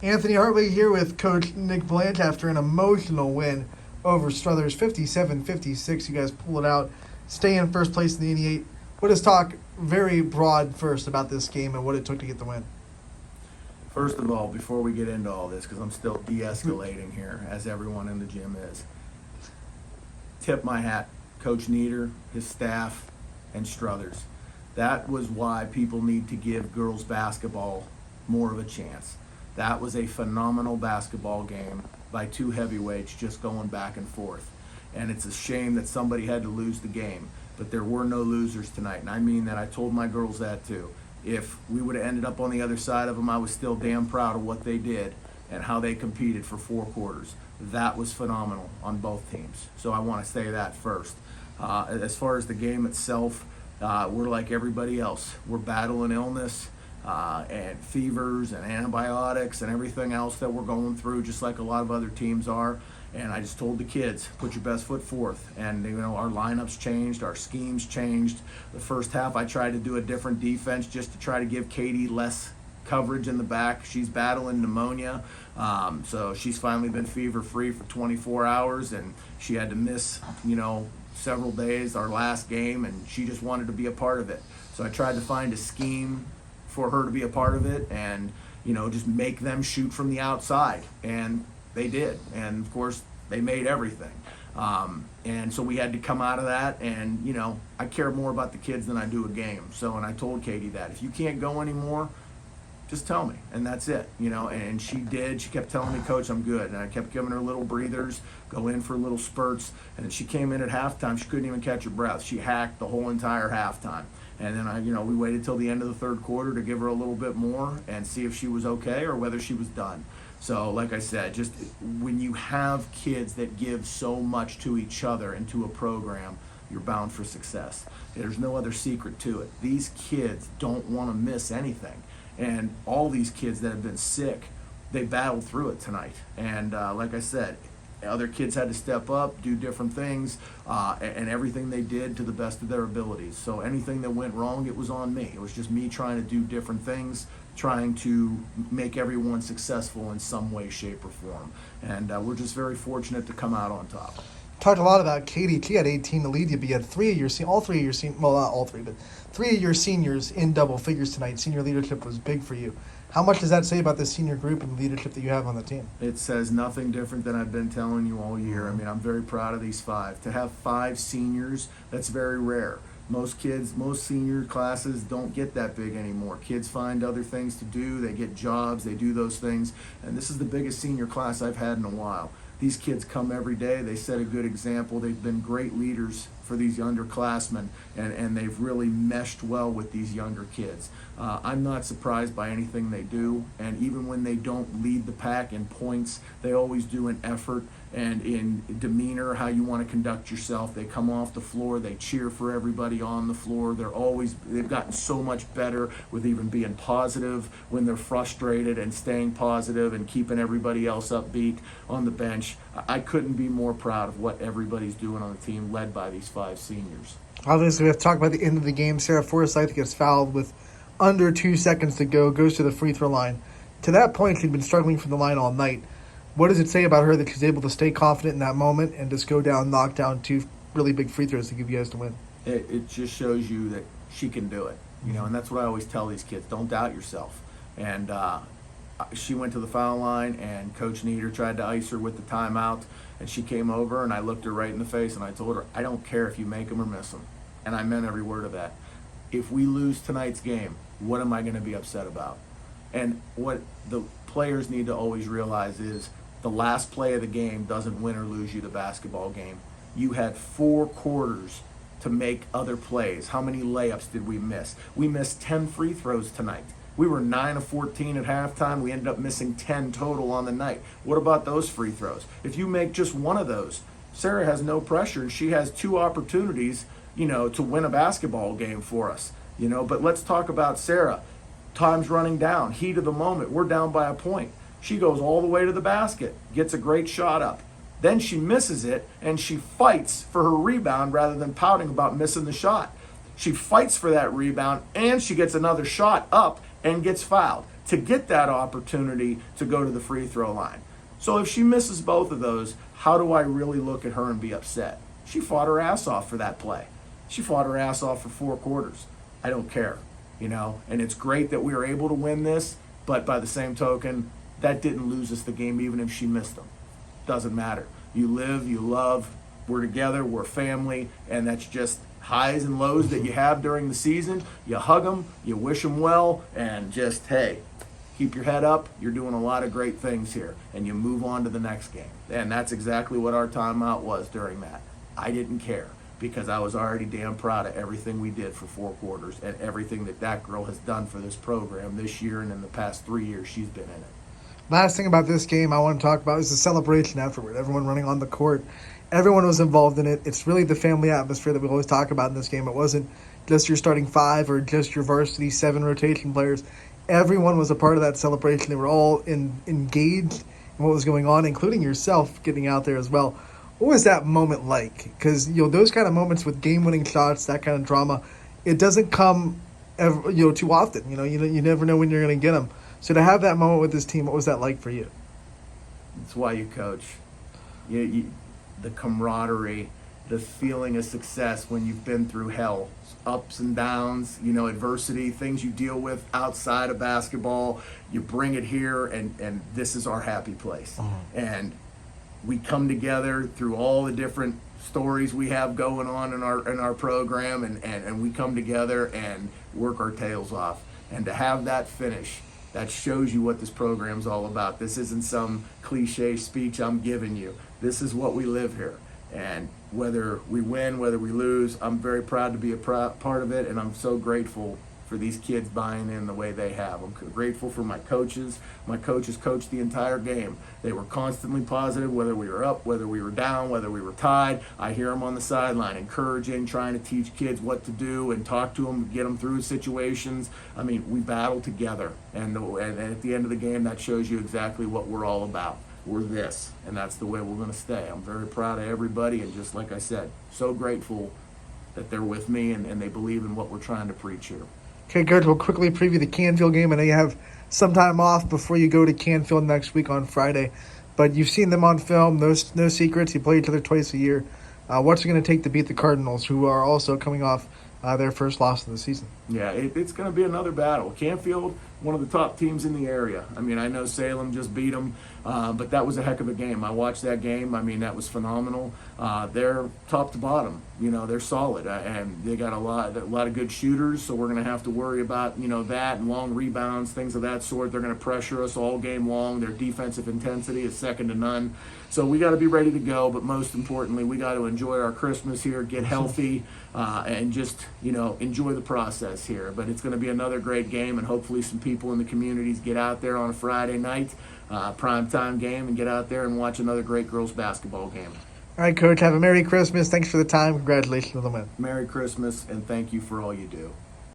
Anthony Hartley here with Coach Nick Blanch after an emotional win over Struthers, 57-56. You guys pull it out, stay in first place in the 88. Let us talk very broad first about this game and what it took to get the win. First of all, before we get into all this, because I'm still de-escalating here, as everyone in the gym is, tip my hat, Coach Nieder, his staff, and Struthers. That was why people need to give girls basketball more of a chance. That was a phenomenal basketball game by two heavyweights just going back and forth. And it's a shame that somebody had to lose the game, but there were no losers tonight. And I mean that. I told my girls that too. If we would have ended up on the other side of them, I was still damn proud of what they did and how they competed for 4 quarters. That was phenomenal on both teams. So I want to say that first. As far as the game itself, we're like everybody else. We're battling illness and fevers and antibiotics and everything else that we're going through, just like a lot of other teams are. And I just told the kids, put your best foot forth. And, you know, our lineups changed, our schemes changed. The first half, I tried to do a different defense just to try to give Katie less coverage in the back. She's battling pneumonia. So she's finally been fever-free for 24 hours, and she had to miss, several days, our last game, and she just wanted to be a part of it. So I tried to find a scheme for her to be a part of it and, just make them shoot from the outside. And they did. And, of course, they made everything. And so we had to come out of that. And, I care more about the kids than I do a game. So, and I told Katie that. If you can't go anymore, just tell me, and that's it, and she did. She kept telling me, Coach, I'm good, and I kept giving her little breathers, go in for little spurts, and she came in at halftime. She couldn't even catch her breath. She hacked the whole entire halftime, and then we waited till the end of the third quarter to give her a little bit more and see if she was okay or whether she was done. So, like I said, just when you have kids that give so much to each other and to a program, you're bound for success. There's no other secret to it. These kids don't want to miss anything. And all these kids that have been sick, they battled through it tonight. And like I said, other kids had to step up, do different things, and everything they did to the best of their abilities. So anything that went wrong, it was on me. It was just me trying to do different things, trying to make everyone successful in some way, shape, or form. And we're just very fortunate to come out on top. Talked a lot about Katie. She had 18 to lead you, but you had three of your seniors in double figures tonight. Senior leadership was big for you. How much does that say about this senior group and the leadership that you have on the team? It says nothing different than I've been telling you all year. I mean, I'm very proud of these 5. To have 5 seniors, that's very rare. Most senior classes don't get that big anymore. Kids find other things to do. They get jobs. They do those things. And this is the biggest senior class I've had in a while. These kids come every day. They set a good example. They've been great leaders for these underclassmen, and they've really meshed well with these younger kids. I'm not surprised by anything they do, and even when they don't lead the pack in points, they always do an effort and in demeanor, how you want to conduct yourself. They come off the floor, they cheer for everybody on the floor. They've gotten so much better with even being positive when they're frustrated and staying positive and keeping everybody else upbeat on the bench. I couldn't be more proud of what everybody's doing on the team, led by these 5 seniors. Obviously, we have to talk about the end of the game. Sarah Forsyth gets fouled with under 2 seconds to go, goes to the free throw line. To that point, she'd been struggling from the line all night. What does it say about her that she's able to stay confident in that moment and just go down, knock down 2 really big free throws to give you guys the win? It just shows you that she can do it, and that's what I always tell these kids. Don't doubt yourself. And she went to the foul line, and Coach Nieder tried to ice her with the timeout, and she came over, and I looked her right in the face, and I told her, I don't care if you make them or miss them. And I meant every word of that. If we lose tonight's game, what am I going to be upset about? And what the players need to always realize is the last play of the game doesn't win or lose you the basketball game. You had 4 quarters to make other plays. How many layups did we miss? We missed 10 free throws tonight. We were 9 of 14 at halftime. We ended up missing 10 total on the night. What about those free throws? If you make just one of those, Sarah has no pressure, and she has 2 opportunities, to win a basketball game for us. But let's talk about Sarah. Time's running down, heat of the moment. We're down by a point. She goes all the way to the basket, gets a great shot up. Then she misses it, and she fights for her rebound rather than pouting about missing the shot. She fights for that rebound, and she gets another shot up and gets fouled. to get that opportunity to go to the free throw line. So if she misses both of those, how do I really look at her and be upset? She fought her ass off for that play. She fought her ass off for 4 quarters. I don't care, and it's great that we were able to win this, but by the same token, that didn't lose us the game even if she missed them. Doesn't matter. You live, you love, we're together, we're family, and that's just highs and lows that you have during the season. You hug them, you wish them well, and just, hey, keep your head up. You're doing a lot of great things here, and you move on to the next game. And that's exactly what our timeout was during that. I didn't care because I was already damn proud of everything we did for 4 quarters and everything that girl has done for this program this year and in the past 3 years she's been in it. Last thing about this game I want to talk about is the celebration afterward. Everyone running on the court. Everyone was involved in it. It's really the family atmosphere that we always talk about in this game. It wasn't just your starting 5 or just your varsity 7 rotation players. Everyone was a part of that celebration. They were all engaged in what was going on, including yourself getting out there as well. What was that moment like? Because those kind of moments with game-winning shots, that kind of drama, it doesn't come too often. You never know when you're going to get them. So to have that moment with this team, what was that like for you? It's why you coach. The camaraderie, the feeling of success when you've been through hell, ups and downs, adversity, things you deal with outside of basketball. You bring it here, and this is our happy place. And we come together through all the different stories we have going on in our program, and we come together and work our tails off. And to have that finish, that shows you what this program's all about. This isn't some cliche speech I'm giving you. This is what we live here. And whether we win, whether we lose, I'm very proud to be a part of it, and I'm so grateful for these kids buying in the way they have. I'm grateful for my coaches. My coaches coached the entire game. They were constantly positive, whether we were up, whether we were down, whether we were tied. I hear them on the sideline encouraging, trying to teach kids what to do and talk to them, get them through situations. I mean, we battle together, and at the end of the game, that shows you exactly what we're all about. We're this, and that's the way we're going to stay. I'm very proud of everybody, and just like I said, so grateful that they're with me and they believe in what we're trying to preach here. Okay, Coach, we'll quickly preview the Canfield game. I know you have some time off before you go to Canfield next week on Friday, but you've seen them on film. No secrets. You play each other twice a year. What's it going to take to beat the Cardinals, who are also coming off their first loss of the season? Yeah, it's going to be another battle. Canfield, one of the top teams in the area. I mean, I know Salem just beat them, but that was a heck of a game. I watched that game. I mean, that was phenomenal. They're top to bottom. They're solid, and they got a lot of good shooters. So we're going to have to worry about that and long rebounds, things of that sort. They're going to pressure us all game long. Their defensive intensity is second to none. So we got to be ready to go. But most importantly, we got to enjoy our Christmas here, get healthy, and just enjoy the process here. But it's going to be another great game, and hopefully some people in the communities get out there on a Friday night, primetime game, and get out there and watch another great girls basketball game. All right, Coach, have a Merry Christmas. Thanks for the time. Congratulations on the win. Merry Christmas, and thank you for all you do.